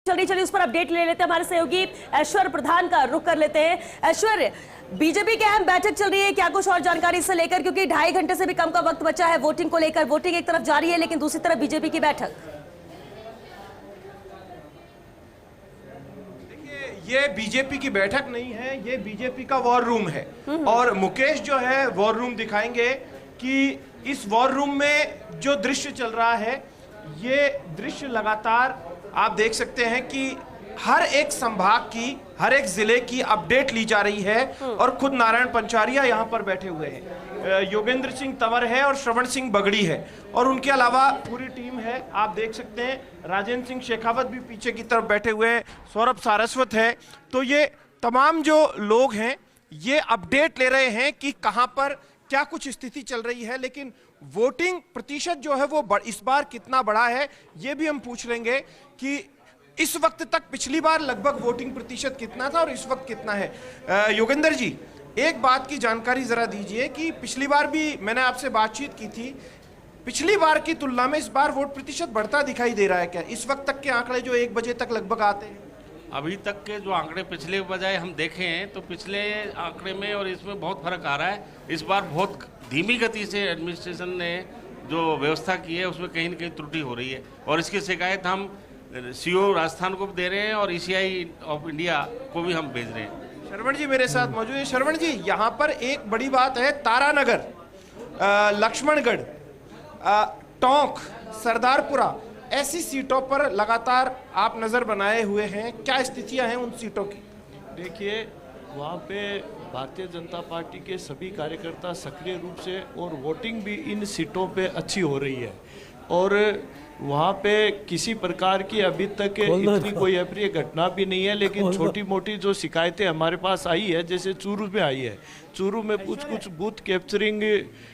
चलिए उस पर अपडेट ले लेते हैं। हमारे सहयोगी ऐश्वर्य प्रधान का रुख कर लेते हैं। ऐश्वर्य, बीजेपी की अहम बैठक चल रही है, क्या कुछ और जानकारी इससे लेकर, क्योंकि 2.5 घंटे से भी कम का वक्त बचा है वोटिंग को लेकर। वोटिंग एक तरफ जारी है लेकिन दूसरी तरफ बीजेपी की बैठक। देखिए, ये बीजेपी की बैठक नहीं है, ये बीजेपी का वॉर रूम है। और मुकेश जो है वॉर रूम दिखाएंगे कि इस वॉर रूम में जो दृश्य चल रहा है, ये दृश्य लगातार आप देख सकते हैं कि हर एक संभाग की, हर एक जिले की अपडेट ली जा रही है। और खुद नारायण पंचारिया यहाँ पर बैठे हुए हैं, योगेंद्र सिंह तंवर है और श्रवण सिंह बगड़ी है, और उनके अलावा पूरी टीम है। आप देख सकते हैं राजेंद्र सिंह शेखावत भी पीछे की तरफ बैठे हुए हैं, सौरभ सारस्वत है। तो ये तमाम जो लोग हैं ये अपडेट ले रहे हैं कि कहां पर क्या कुछ स्थिति चल रही है। लेकिन वोटिंग प्रतिशत जो है वो इस बार कितना बढ़ा है ये भी हम पूछ लेंगे कि इस वक्त तक पिछली बार लगभग वोटिंग प्रतिशत कितना था और इस वक्त कितना है। योगेंद्र जी, एक बात की जानकारी जरा दीजिए कि पिछली बार भी मैंने आपसे बातचीत की थी, पिछली बार की तुलना में इस बार वोट प्रतिशत बढ़ता दिखाई दे रहा है क्या? इस वक्त तक के आंकड़े जो 1 बजे तक लगभग आते हैं, अभी तक के जो आंकड़े पिछले बजाय हम देखें हैं तो पिछले आंकड़े में और इसमें बहुत फर्क आ रहा है। इस बार बहुत धीमी गति से एडमिनिस्ट्रेशन ने जो व्यवस्था की है उसमें कहीं न कहीं त्रुटि हो रही है, और इसकी शिकायत हम सीओ राजस्थान को भी दे रहे हैं और ईसीआई ऑफ इंडिया को भी हम भेज रहे हैं। शरवण जी मेरे साथ मौजूद है। शरवण जी, यहाँ पर एक बड़ी बात है, तारानगर, लक्ष्मणगढ़, टोंक, सरदारपुरा, ऐसी सीटों पर लगातार आप नजर बनाए हुए हैं, क्या स्थितियां हैं उन सीटों की? देखिए, वहाँ पे भारतीय जनता पार्टी के सभी कार्यकर्ता सक्रिय रूप से, और वोटिंग भी इन सीटों पे अच्छी हो रही है, और वहाँ पे किसी प्रकार की अभी तक इतनी कोई अप्रिय घटना भी नहीं है। लेकिन छोटी मोटी जो शिकायतें हमारे पास आई है, जैसे चूरू में आई है, चूरू में कुछ बूथ कैप्चरिंग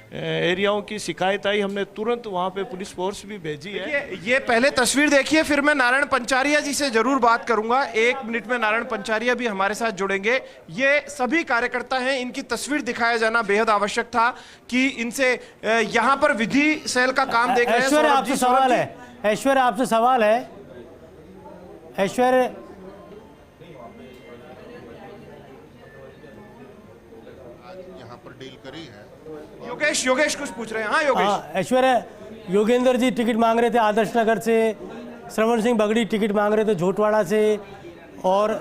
एरियाओं की शिकायत आई, हमने तुरंत वहाँ पे पुलिस फोर्स भी भेजी है। ये पहले तस्वीर देखिए, फिर मैं नारायण पंचारिया जी से जरूर बात करूंगा। 1 मिनट में नारायण पंचारिया भी हमारे साथ जुड़ेंगे। ये सभी कार्यकर्ता हैं, इनकी तस्वीर दिखाया जाना बेहद आवश्यक था कि इनसे यहाँ पर विधि सेल का काम देख रहे हैं। ऐश्वर्य, आपसे सवाल है। ऐश्वर्य, आपसे सवाल है। ऐश्वर्य, डील करी है। योगेश कुछ पूछ रहे हैं। हाँ योगेश। ऐश्वर्य, योगेंद्र जी टिकट मांग रहे थे आदर्श नगर से, श्रवण सिंह बगड़ी टिकट मांग रहे थे झोटवाड़ा से, और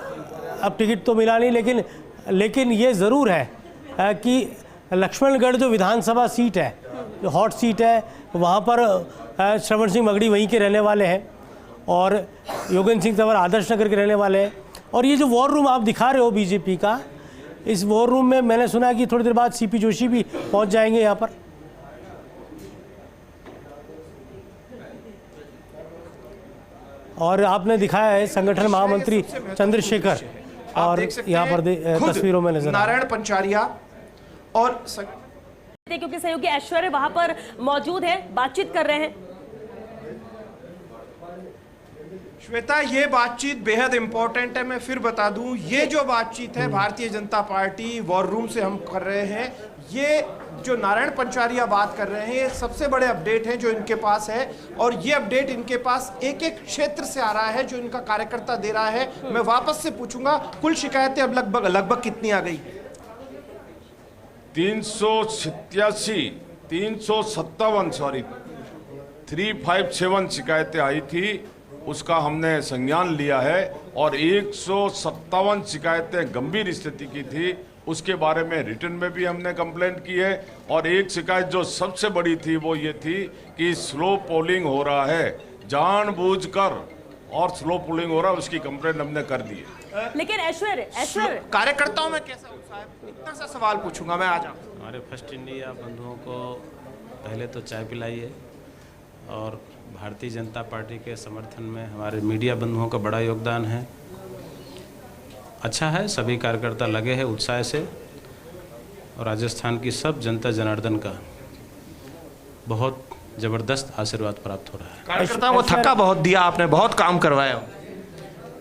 अब टिकट तो मिला नहीं। लेकिन ये ज़रूर है कि लक्ष्मणगढ़ जो विधानसभा सीट है, जो हॉट सीट है, वहाँ पर श्रवण सिंह बगड़ी वहीं के रहने वाले हैं और योगेंद्र सिंह तंवर आदर्श नगर के रहने वाले हैं। और ये जो वॉर रूम आप दिखा रहे हो बीजेपी का, इस वॉर रूम में मैंने सुना कि थोड़ी देर बाद सीपी जोशी भी पहुंच जाएंगे यहाँ पर। और आपने दिखाया है संगठन महामंत्री चंद्रशेखर, और यहाँ पर तस्वीरों में नजर नारायण पंचारिया और क्योंकि सहयोगी ऐश्वर्य वहां पर मौजूद है, बातचीत कर रहे हैं। श्वेता, ये बातचीत बेहद इंपॉर्टेंट है। मैं फिर बता दूं, ये जो बातचीत है Bharatiya Janata party war room से हम कर रहे हैं, ये जो नारायण पंचारिया बात कर रहे हैं, ये सबसे बड़े अपडेट हैं जो इनके पास है। और ये अपडेट इनके पास एक एक क्षेत्र से आ रहा है जो इनका कार्यकर्ता दे रहा है। मैं वापस से पूछूंगा, कुल शिकायतें अब लगभग कितनी आ गई? 357 शिकायतें आई थी, उसका हमने संज्ञान लिया है, और 157 शिकायतें गंभीर स्थिति की थी, उसके बारे में रिटर्न में भी हमने कंप्लेंट की है। और एक शिकायत जो सबसे बड़ी थी वो ये थी कि स्लो पोलिंग हो रहा है, जानबूझकर और स्लो पोलिंग हो रहा है, उसकी कंप्लेंट हमने कर दी है। लेकिन ऐश्वर्य, कार्यकर्ताओं में कैसा उत्साह है? इतना सा सवाल पूछूंगा मैं, आ जाऊँ। हमारे फर्स्ट इंडिया बंधुओं को पहले तो चाय पिलाइए, और भारतीय जनता पार्टी के समर्थन में हमारे मीडिया बंधुओं का बड़ा योगदान है। अच्छा है, सभी कार्यकर्ता लगे हैं उत्साह से, और राजस्थान की सब जनता जनार्दन का बहुत जबरदस्त आशीर्वाद प्राप्त हो रहा है। कार्यकर्ताओं को थक्का बहुत दिया आपने, बहुत काम करवाया।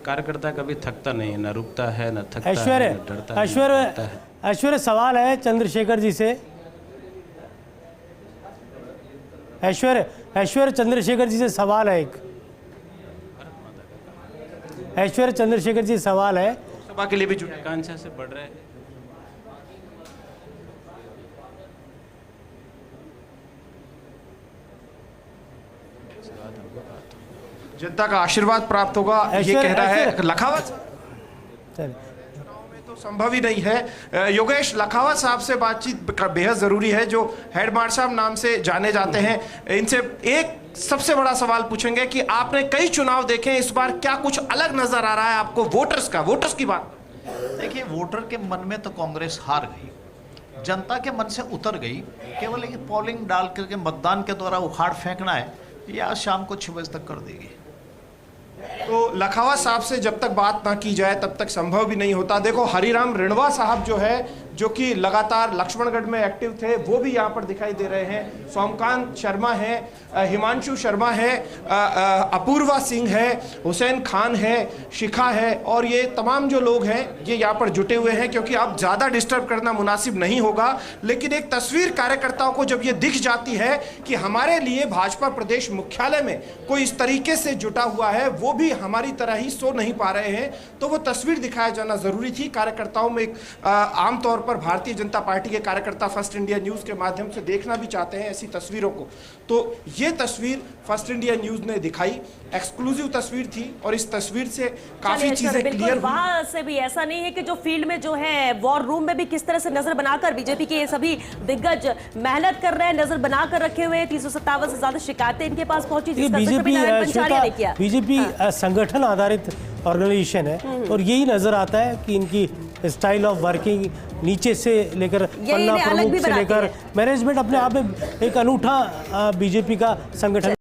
कार्यकर्ता कभी थकता नहीं है, न रुकता है, न थकता है, न डरता है। ऐश्वर्य, सवाल है चंद्रशेखर जी से। ऐश्वर्य चंद्रशेखर जी से सवाल है एक। ऐश्वर्य चंद्रशेखर जी, सवाल है, सभा के लिए भी जुटे। आकांक्षा से बढ़ रहे हैं। जनता का आशीर्वाद प्राप्त होगा, ये ऐश्वर्य- कहना है ऐश्वर्य- लखावत। चलिए। में तो संभव ही नहीं है। योगेश, लखावत साहब से बातचीत बेहद जरूरी है, जो हेड मार्शल साहब नाम से जाने जाते हैं। इनसे एक सबसे बड़ा सवाल पूछेंगे कि आपने कई चुनाव देखे, इस बार क्या कुछ अलग नजर आ रहा है आपको वोटर्स की बात? देखिए, वोटर के मन में तो कांग्रेस हार गई, जनता के मन से उतर गई। केवल एक पोलिंग डाल करके मतदान के द्वारा उखाड़ फेंकना है, ये आज शाम को 6 बजे तक कर देगी। तो लखावत साहब से जब तक बात ना की जाए तब तक संभव भी नहीं होता। देखो, हरिराम रिणवा साहब जो है, जो कि लगातार लक्ष्मणगढ़ में एक्टिव थे, वो भी यहाँ पर दिखाई दे रहे हैं। सोमकांत शर्मा है, हिमांशु शर्मा है, अपूर्वा सिंह है, हुसैन खान है, शिखा है, और ये तमाम जो लोग हैं ये यहाँ पर जुटे हुए हैं, क्योंकि अब ज़्यादा डिस्टर्ब करना मुनासिब नहीं होगा। लेकिन एक तस्वीर कार्यकर्ताओं को जब ये दिख जाती है कि हमारे लिए भाजपा प्रदेश मुख्यालय में कोई इस तरीके से जुटा हुआ है, वो भी हमारी तरह ही सो नहीं पा रहे हैं, तो वो तस्वीर दिखाया जाना ज़रूरी थी कार्यकर्ताओं में। आमतौर पर भारतीय जनता पार्टी के कार्यकर्ता फर्स्ट इंडिया न्यूज़ के माध्यम से देखना भी चाहते हैं ऐसी तस्वीरों को। तो ये तस्वीर फर्स्ट इंडिया न्यूज़ ने दिखाई, एक्सक्लूसिव तस्वीर थी, और इस तस्वीर से काफ़ी चीज़ें क्लियर। वहां से भी ऐसा नहीं है कि जो फील्ड में जो है वॉर रूम में भी किस तरह से नजर बनाकर बीजेपी के ये सभी दिग्गज मेहनत कर रहे हैं, नजर बनाकर रखे हुए हैं। 357 से ज्यादा शिकायतें इनके पास पहुंची, जिसका जिक्र भी नारायण पंचारिया ने किया। बीजेपी संगठन आधारित ऑर्गेनाइजेशन है, और यही नजर आता है कि इनकी स्टाइल ऑफ वर्किंग नीचे से लेकर पन्ना प्रमुख से लेकर मैनेजमेंट अपने आप में एक अनूठा बीजेपी का संगठन